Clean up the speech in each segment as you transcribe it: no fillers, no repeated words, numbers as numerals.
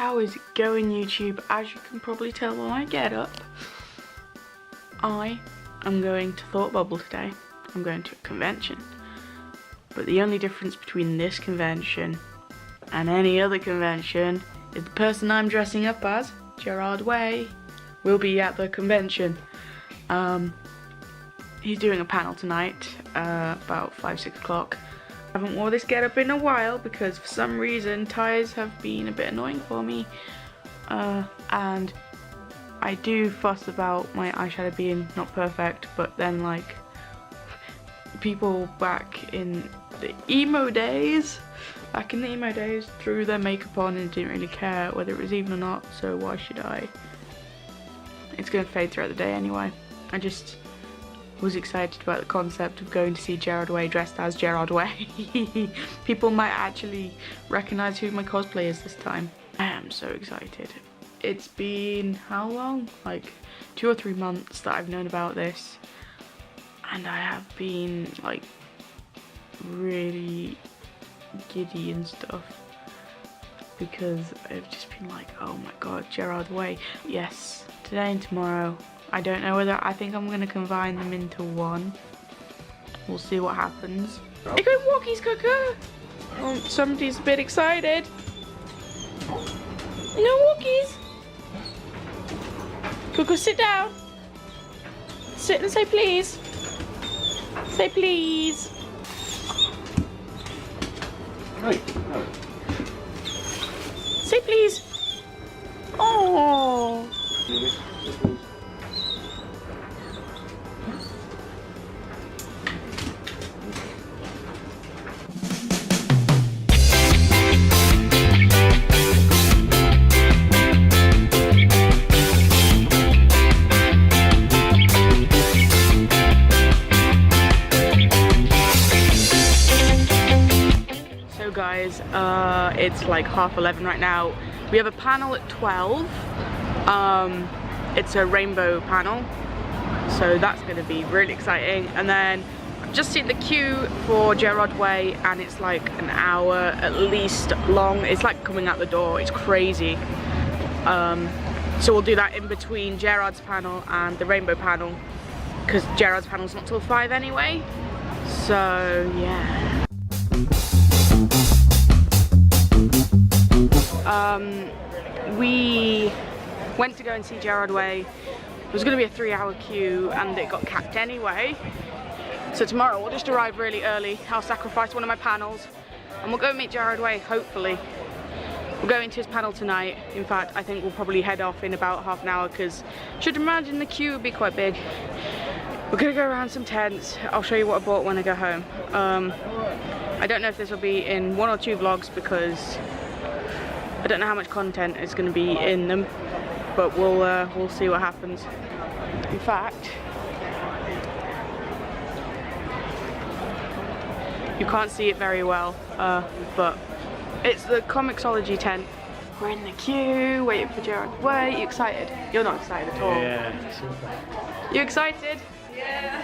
How is it going, YouTube? As you can probably tell when I get up, I am going to Thought Bubble today. I'm going to a convention. But the only difference between this convention and any other convention is the person I'm dressing up as, Gerard Way, will be at the convention. He's doing a panel tonight, about 5-6 o'clock. I haven't worn this getup in a while because for some reason ties have been a bit annoying for me, and I do fuss about my eyeshadow being not perfect, but then like people back in the emo days threw their makeup on and didn't really care whether it was even or not, so why should I? It's gonna fade throughout the day anyway. I just was excited about the concept of going to see Gerard Way dressed as Gerard Way. People might actually recognise who my cosplay is this time. I am so excited. It's been how long? Like 2 or 3 months that I've known about this, and I have been like really giddy and stuff because I've just been like, oh my god, Gerard Way. Yes, today and tomorrow. I don't know whether, I think I'm going to combine them into one. We'll see what happens. Hey, go walkies, Coco! Oh, somebody's a bit excited. No walkies! Coco, sit down. Sit and say please. Say please. Right. Say please. Oh. Guys, it's like 11:30 right now. We have a panel at 12. It's a rainbow panel, so that's going to be really exciting. And then I've just seen the queue for Gerard Way, and it's like an hour at least long. It's like coming out the door. It's crazy. So we'll do that in between Gerard's panel and the rainbow panel, because Gerard's panel's not till 5 anyway. So yeah. We went to go and see Gerard Way. It was going to be a 3-hour queue and it got capped anyway. So tomorrow we'll just arrive really early. I'll sacrifice one of my panels and we'll go meet Gerard Way, hopefully. We'll go into his panel tonight. In fact, I think we'll probably head off in about half an hour because I should imagine the queue would be quite big. We're going to go around some tents. I'll show you what I bought when I go home. I don't know if this will be in 1 or 2 vlogs because I don't know how much content is going to be in them, but we'll see what happens. In fact, you can't see it very well, but it's the Comixology tent. We're in the queue, waiting for Gerard Way. You excited? You're not excited at all. Yeah. You excited? Yeah.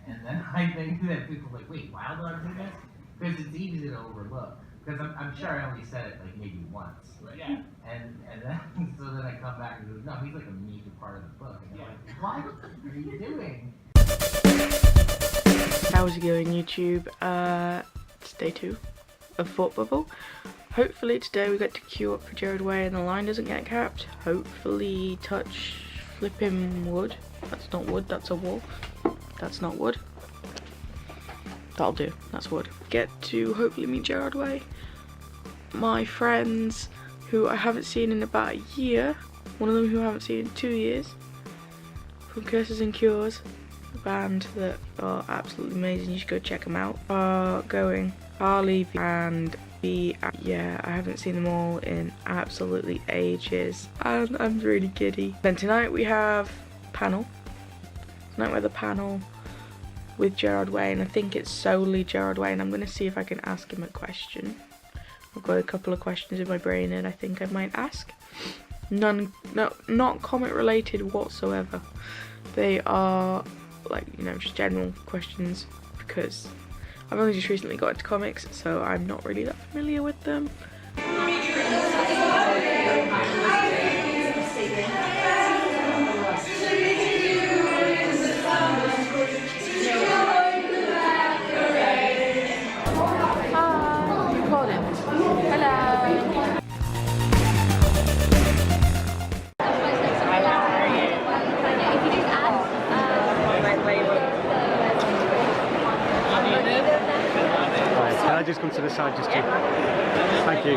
And then I think that people are like, wait, wild dogs in this? Because it's easy to overlook. Because I'm sure I only said it like maybe once. Right? Yeah. And then so then I come back and go, no, he's like a major part of the book. And I'm like, what are you doing? How's it going, YouTube? It's day 2 of Thought Bubble. Hopefully today we get to queue up for Gerard Way and the line doesn't get capped. Hopefully touch flipping wood. That's not wood, that's a wall. That's not wood. That'll do, that's wood. Get to hopefully meet Gerard Way. My friends who I haven't seen in about a year, one of them who I haven't seen in 2 years, from Curses and Cures, a band that are absolutely amazing, you should go check them out, are going. Harley and B, yeah, I haven't seen them all in absolutely ages, and I'm really giddy. Then tonight we have panel. Tonight we have the panel with Gerard Way, and I think it's solely Gerard Way, and I'm going to see if I can ask him a question. I've got a couple of questions in my brain and I think I might ask. Not comic related whatsoever. They are like, you know, just general questions because I've only just recently got into comics, so I'm not really that familiar with them. come to the side just to... Thank you.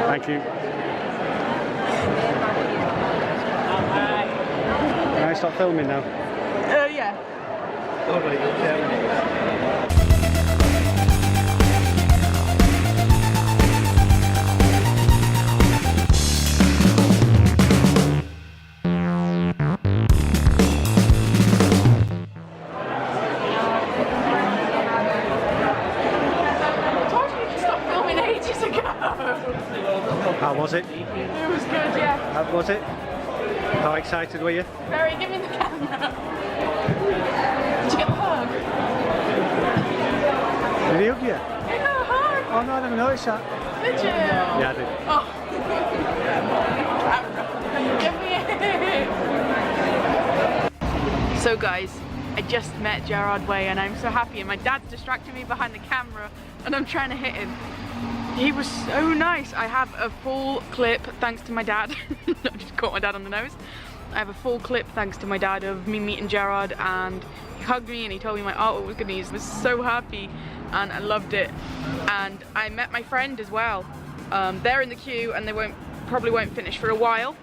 Thank you. Can I start filming now? Yeah. How was it? It was good, yeah. How was it? How excited were you? Very, give me the camera. Did you get the hug? Did he hug you? Yeah, hug. Oh no, I never noticed that. Did you? Yeah, I did. Oh. Camera. Give me it. So guys, I just met Gerard Way and I'm so happy, and my dad's distracting me behind the camera and I'm trying to hit him. He was so nice. I have a full clip thanks to my dad. I just caught my dad on the nose. I have a full clip thanks to my dad of me meeting Gerard, and he hugged me and he told me my artwork was good and he was so happy and I loved it. And I met my friend as well. They're in the queue and they probably won't finish for a while.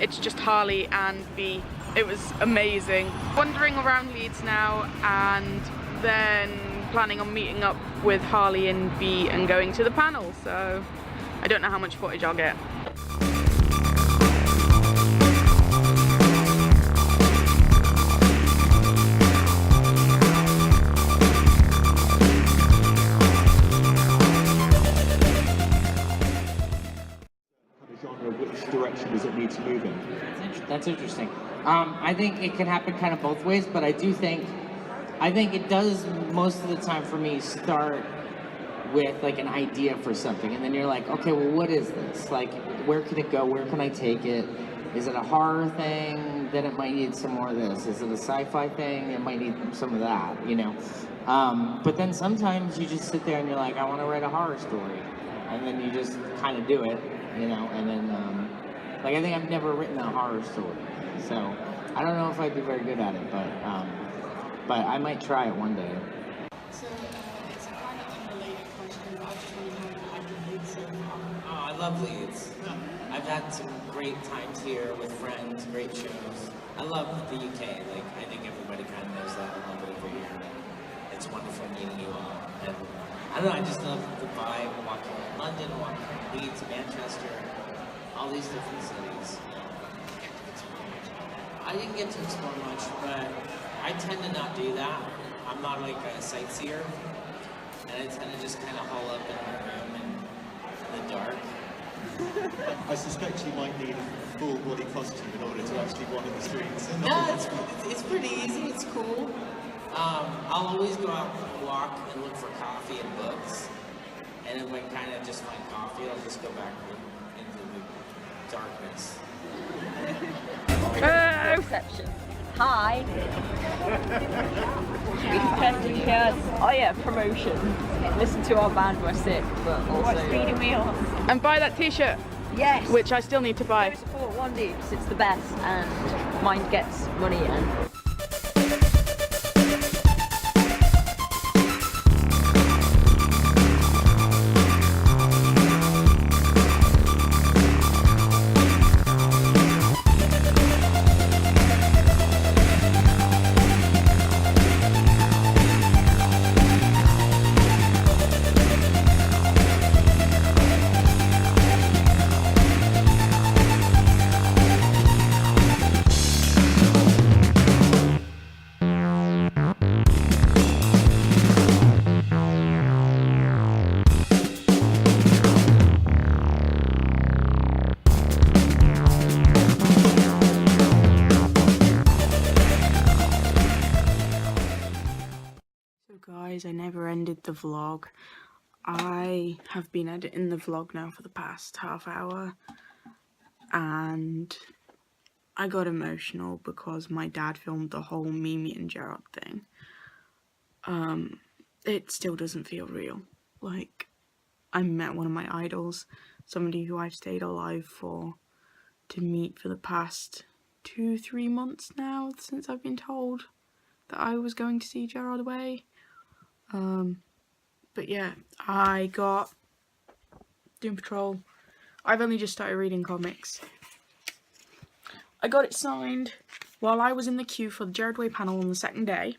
It's just Harley and B. It was amazing. Wandering around Leeds now and then planning on meeting up with Harley and B and going to the panel, so I don't know how much footage I'll get. Genre, which direction does it need to move in? That's interesting. I think it can happen kind of both ways, but I think it does most of the time for me start with like an idea for something, and then you're like, okay, well, what is this? Like, where can it go? Where can I take it? Is it a horror thing? Then it might need some more of this. Is it a sci-fi thing? It might need some of that, you know? But then sometimes you just sit there and you're like, I want to write a horror story. And then you just kind of do it, you know? And then, like, I think I've never written a horror story. So I don't know if I'd be very good at it, but I might try it one day. So it's a kind of unrelated question, but I just want to know how you Leeds so far. Oh, I love Leeds. I've had some great times here with friends, great shows. I love the UK. Like, I think everybody kind of knows that. I love it over here. It's wonderful meeting you all. And I don't know, I just love the vibe, walking in London, walking in Leeds, Manchester, all these different cities. I didn't get to explore much, but I tend to not do that. I'm not like a sightseer, and I tend to just kind of hole up in my room in the dark. I suspect you might need a full body costume in order to actually wander the streets. No, it's pretty easy, it's cool. I'll always go out and walk and look for coffee and books, and then when I kind of just find coffee, I'll just go back into the darkness. Reception. Hi. Because, oh yeah, promotion. Listen to our band, we're sick, but also Speedy Wheelz. And buy that t-shirt. Yes. Which I still need to buy. Go support One D because it's the best, and mine gets money and. never ended the vlog. I have been editing the vlog now for the past half hour, and I got emotional because my dad filmed the whole Mimi and Gerard thing. It still doesn't feel real. Like, I met one of my idols, somebody who I've stayed alive to meet for the past 2-3 months now, since I've been told that I was going to see Gerard Way. But yeah, I got Doom Patrol. I've only just started reading comics. I got it signed while I was in the queue for the Gerard Way panel on the second day.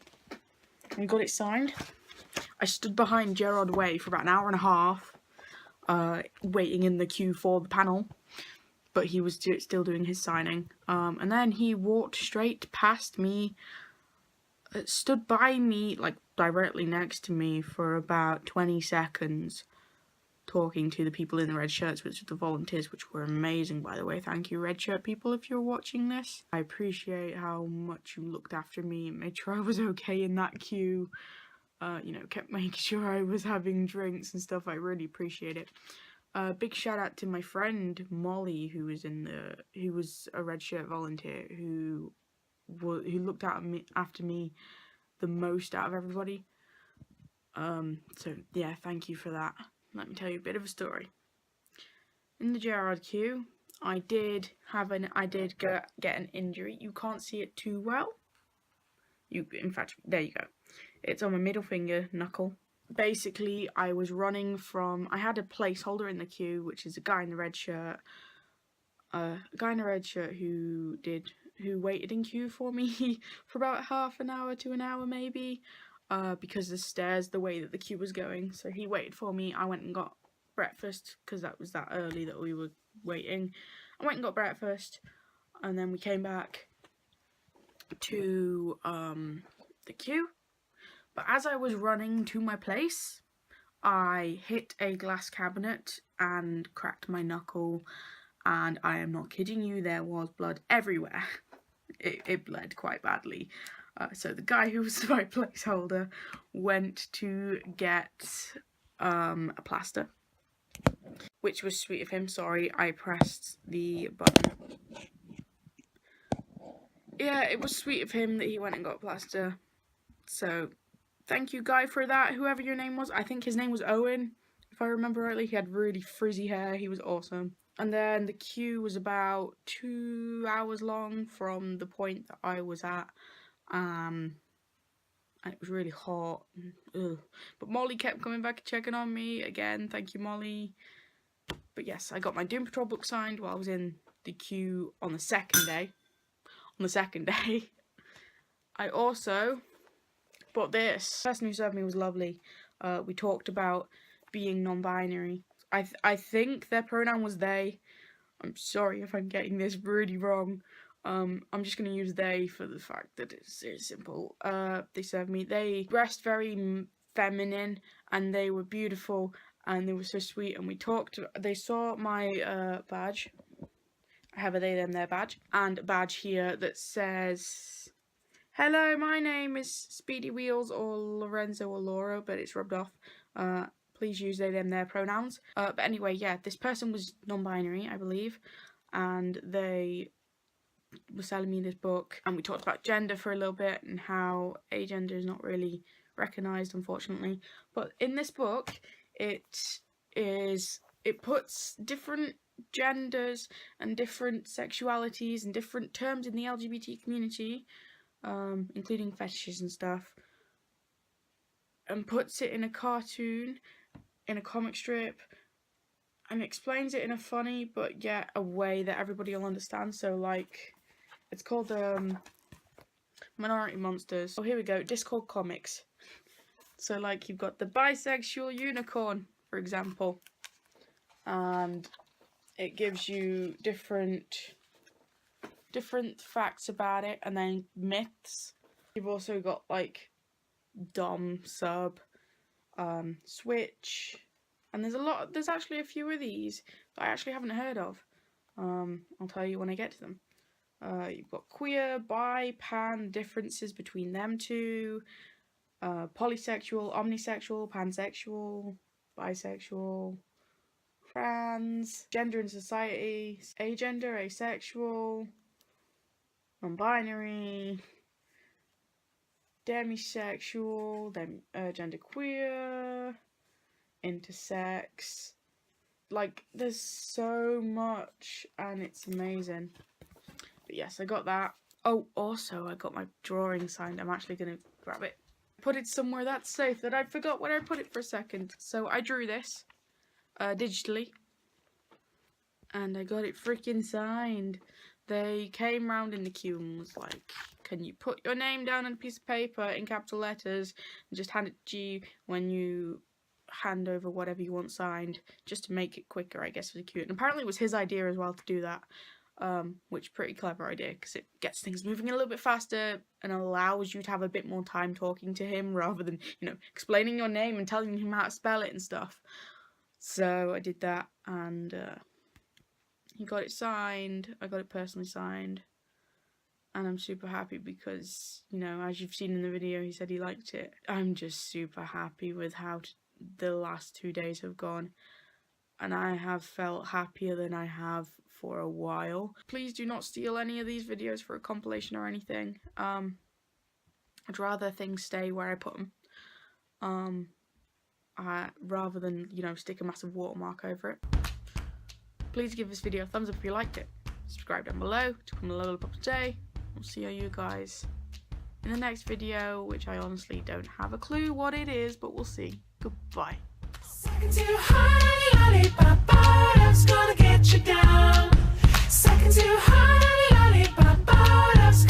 I got it signed. I stood behind Gerard Way for about an hour and a half, waiting in the queue for the panel, but he was still doing his signing. And then he walked straight past me, stood by me, like directly next to me, for about 20 seconds, talking to the people in the red shirts, which are the volunteers, which were amazing, by the way. Thank you, red shirt people, if you're watching this. I appreciate how much you looked after me and made sure I was okay in that queue. You know, kept making sure I was having drinks and stuff. I really appreciate it. Big shout out to my friend Molly, who was a red shirt volunteer, who looked after me the most out of everybody. So yeah, thank you for that. Let me tell you a bit of a story. In the Gerard queue, I did get an injury. You can't see it too well. In fact, there you go. It's on my middle finger knuckle. Basically, I was running from. I had a placeholder in the queue, which is a guy in the red shirt. A guy in a red shirt who waited in queue for me for about half an hour to an hour maybe, because the way that the queue was going. So he waited for me. I went and got breakfast because that was that early that we were waiting. I went and got breakfast, and then we came back to the queue. But as I was running to my place, I hit a glass cabinet and cracked my knuckle, and I am not kidding you, there was blood everywhere. It bled quite badly. So the guy who was my placeholder went to get a plaster, which was sweet of him. Sorry, I pressed the button. Yeah, it was sweet of him that he went and got a plaster. So thank you, guy, for that, whoever your name was. I think his name was Owen, if I remember rightly. He had really frizzy hair. He was awesome. And then the queue was about 2 hours long from the point that I was at. And it was really hot. Ugh. But Molly kept coming back and checking on me. Again, thank you, Molly. But yes, I got my Doom Patrol book signed while I was in the queue on the second day. I also bought this. The person who served me was lovely. We talked about being non-binary. I think their pronoun was they. I'm sorry if I'm getting this really wrong. I'm just going to use they for the fact that it's simple. They served me. They dressed very feminine, and they were beautiful, and they were so sweet, and we talked. They saw my badge. I have a they, them, their badge, and a badge here that says, "Hello, my name is Speedy, Wheelz, or Lorenzo, or Laura," but it's rubbed off. Please use they, them, their pronouns. But anyway, yeah, this person was non-binary, I believe, and they were selling me this book, and we talked about gender for a little bit and how agender is not really recognised, unfortunately. But in this book, it puts different genders and different sexualities and different terms in the LGBT community, including fetishes and stuff, and puts it in a cartoon, in a comic strip, and explains it in a funny but yet a way that everybody will understand. So, like, it's called Minority Monsters. Oh, here we go. Discord Comics. So, like, you've got the bisexual unicorn, for example, and it gives you different facts about it, and then myths. You've also got, like, dom, sub, switch, and there's actually a few of these that I actually haven't heard of. I'll tell you when I get to them. You've got queer, bi, pan, differences between them two, polysexual, omnisexual, pansexual, bisexual, trans, gender in society, agender, asexual, non-binary, demisexual, genderqueer, intersex. Like, there's so much, and it's amazing. But yes, I got that. Oh, also, I got my drawing signed. I'm actually gonna grab it. Put it somewhere that's safe, that I forgot where I put it for a second. So I drew this digitally, and I got it freaking signed. They came round in the queue and was like, can you put your name down on a piece of paper in capital letters and just hand it to you when you hand over whatever you want signed, just to make it quicker, I guess, for the queue. And apparently it was his idea as well to do that, which pretty clever idea, because it gets things moving a little bit faster and allows you to have a bit more time talking to him rather than, you know, explaining your name and telling him how to spell it and stuff. So I did that, and he got it signed. I got it personally signed, and I'm super happy because, you know, as you've seen in the video, he said he liked it. I'm just super happy with how the last 2 days have gone, and I have felt happier than I have for a while. Please do not steal any of these videos for a compilation or anything. I'd rather things stay where I put them, rather than, you know, stick a massive watermark over it. Please give this video a thumbs up if you liked it. Subscribe down below to come a little up today. We'll see you guys in the next video, which I honestly don't have a clue what it is, but we'll see. Goodbye. Second to honey, lollipop, love's gonna get you down. Second to honey, lollipop, love's